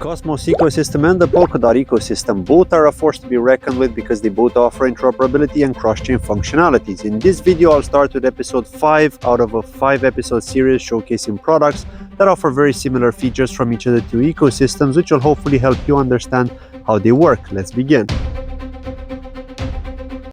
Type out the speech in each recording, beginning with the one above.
Cosmos ecosystem and the Polkadot ecosystem both are a force to be reckoned with because they both offer interoperability and cross-chain functionalities. In this video, I'll start with episode 5 out of a 5-episode series showcasing products that offer very similar features from each of the two ecosystems, which will hopefully help you understand how they work. Let's begin.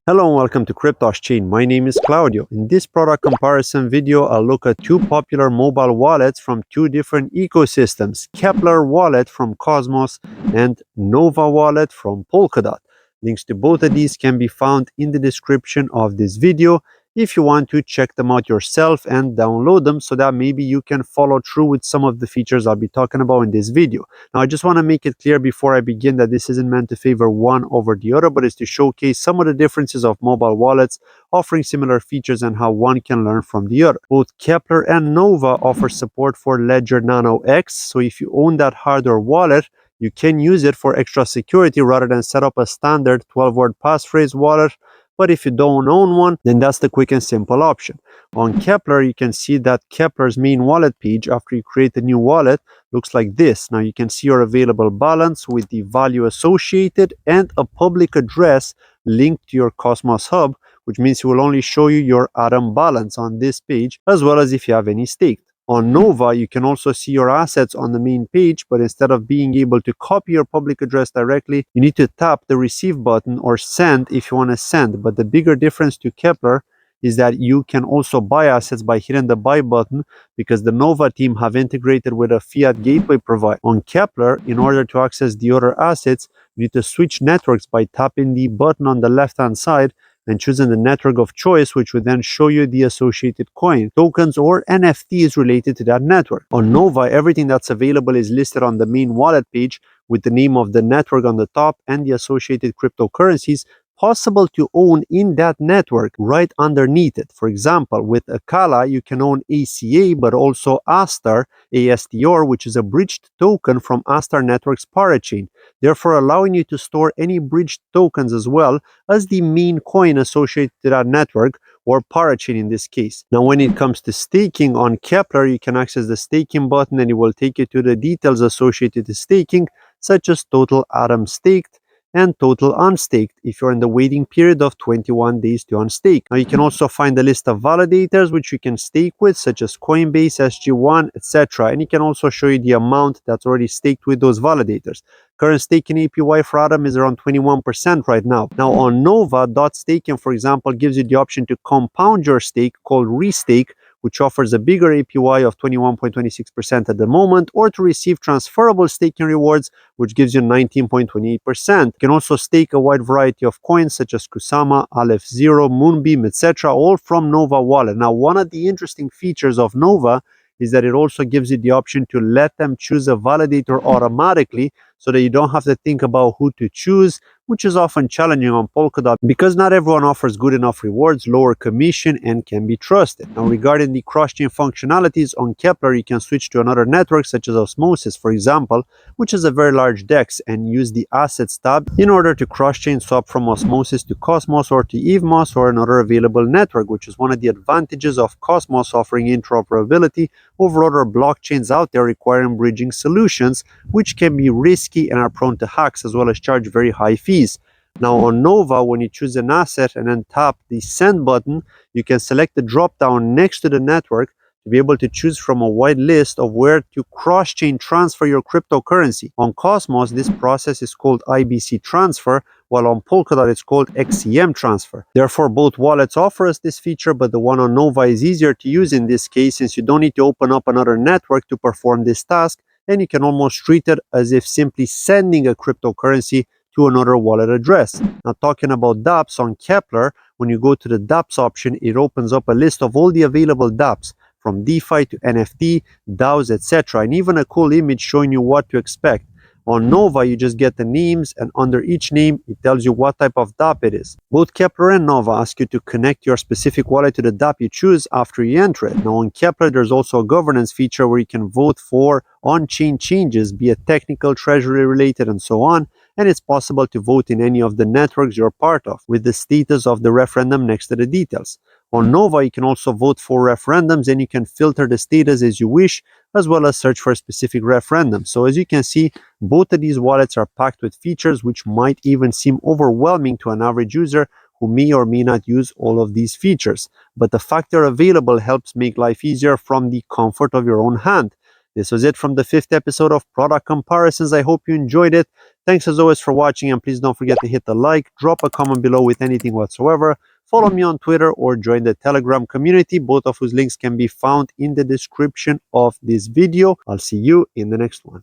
Hello and welcome to KryptosChain. My name is Claudio. In this product comparison video, I'll look at two popular mobile wallets from two different ecosystems, Keplr Wallet from Cosmos and Nova Wallet from Polkadot. Links to both of these can be found in the description of this video if you want to check them out yourself and download them so that maybe you can follow through with some of the features I'll be talking about in this video. Now, I just want to make it clear before I begin that this isn't meant to favor one over the other, but is to showcase some of the differences of mobile wallets offering similar features and how one can learn from the other. Both Keplr and Nova offer support for Ledger Nano X, so if you own that hardware wallet, you can use it for extra security rather than set up a standard 12-word passphrase wallet. But if you don't own one, then that's the quick and simple option. On Keplr, you can see that Keplr's main wallet page after you create a new wallet looks like this. Now you can see your available balance with the value associated and a public address linked to your Cosmos hub, which means it will only show you your Atom balance on this page, as well as if you have any staked. On Nova, you can also see your assets on the main page, but instead of being able to copy your public address directly, you need to tap the receive button or send if you want to send. But the bigger difference to Keplr is that you can also buy assets by hitting the buy button because the Nova team have integrated with a fiat gateway provider. On Keplr, in order to access the other assets, you need to switch networks by tapping the button on the left-hand side and choosing the network of choice, which would then show you the associated coin, tokens, or NFTs related to that network. On Nova, everything that's available is listed on the main wallet page with the name of the network on the top and the associated cryptocurrencies possible to own in that network right underneath it. For example, with Akala, you can own ACA, but also Astar, ASTR, which is a bridged token from Astar Network's parachain, therefore allowing you to store any bridged tokens as well as the main coin associated to that network, or parachain in this case. Now, when it comes to staking on Keplr, you can access the staking button and it will take you to the details associated to staking, such as total Atom staked and total unstaked if you're in the waiting period of 21 days to unstake. Now you can also find a list of validators which you can stake with, such as Coinbase, SG1, etc. And it can also show you the amount that's already staked with those validators. Current staking APY for Atom is around 21% right now. Now on Nova, .staking, for example, gives you the option to compound your stake called Restake, which offers a bigger APY of 21.26% at the moment, or to receive transferable staking rewards, which gives you 19.28%. You can also stake a wide variety of coins such as Kusama, Aleph Zero, Moonbeam, etc., all from Nova Wallet. Now, one of the interesting features of Nova is that it also gives you the option to let them choose a validator automatically so that you don't have to think about who to choose, which is often challenging on Polkadot because not everyone offers good enough rewards, lower commission, and can be trusted. Now, regarding the cross-chain functionalities on Keplr, you can switch to another network such as Osmosis, for example, which is a very large DEX, and use the Assets tab in order to cross-chain swap from Osmosis to Cosmos or to EVMOS or another available network, which is one of the advantages of Cosmos offering interoperability over other blockchains out there requiring bridging solutions, which can be risky and are prone to hacks as well as charge very high fees. Now on Nova, when you choose an asset and then tap the send button, you can select the drop down next to the network to be able to choose from a wide list of where to cross-chain transfer your cryptocurrency. On Cosmos, this process is called IBC transfer, while on Polkadot it's called XCM transfer. Therefore, both wallets offer us this feature, but the one on Nova is easier to use in this case since you don't need to open up another network to perform this task, and you can almost treat it as if simply sending a cryptocurrency to another wallet address. Now, talking about Dapps on Keplr, when you go to the Dapps option, it opens up a list of all the available Dapps, from DeFi to NFT, DAOs, etc., and even a cool image showing you what to expect. On Nova, you just get the names, and under each name, it tells you what type of dApp it is. Both Keplr and Nova ask you to connect your specific wallet to the dApp you choose after you enter it. Now, on Keplr, there's also a governance feature where you can vote for on-chain changes, be it technical, treasury related, and so on, and it's possible to vote in any of the networks you're part of, with the status of the referendum next to the details. On Nova, you can also vote for referendums and you can filter the status as you wish, as well as search for a specific referendum. So as you can see, both of these wallets are packed with features which might even seem overwhelming to an average user who may or may not use all of these features. But the fact they're available helps make life easier from the comfort of your own hand. This was it from the 5th episode of Product Comparisons. I hope you enjoyed it. Thanks as always for watching, and please don't forget to hit the like, drop a comment below with anything whatsoever, follow me on Twitter, or join the Telegram community, both of whose links can be found in the description of this video. I'll see you in the next one.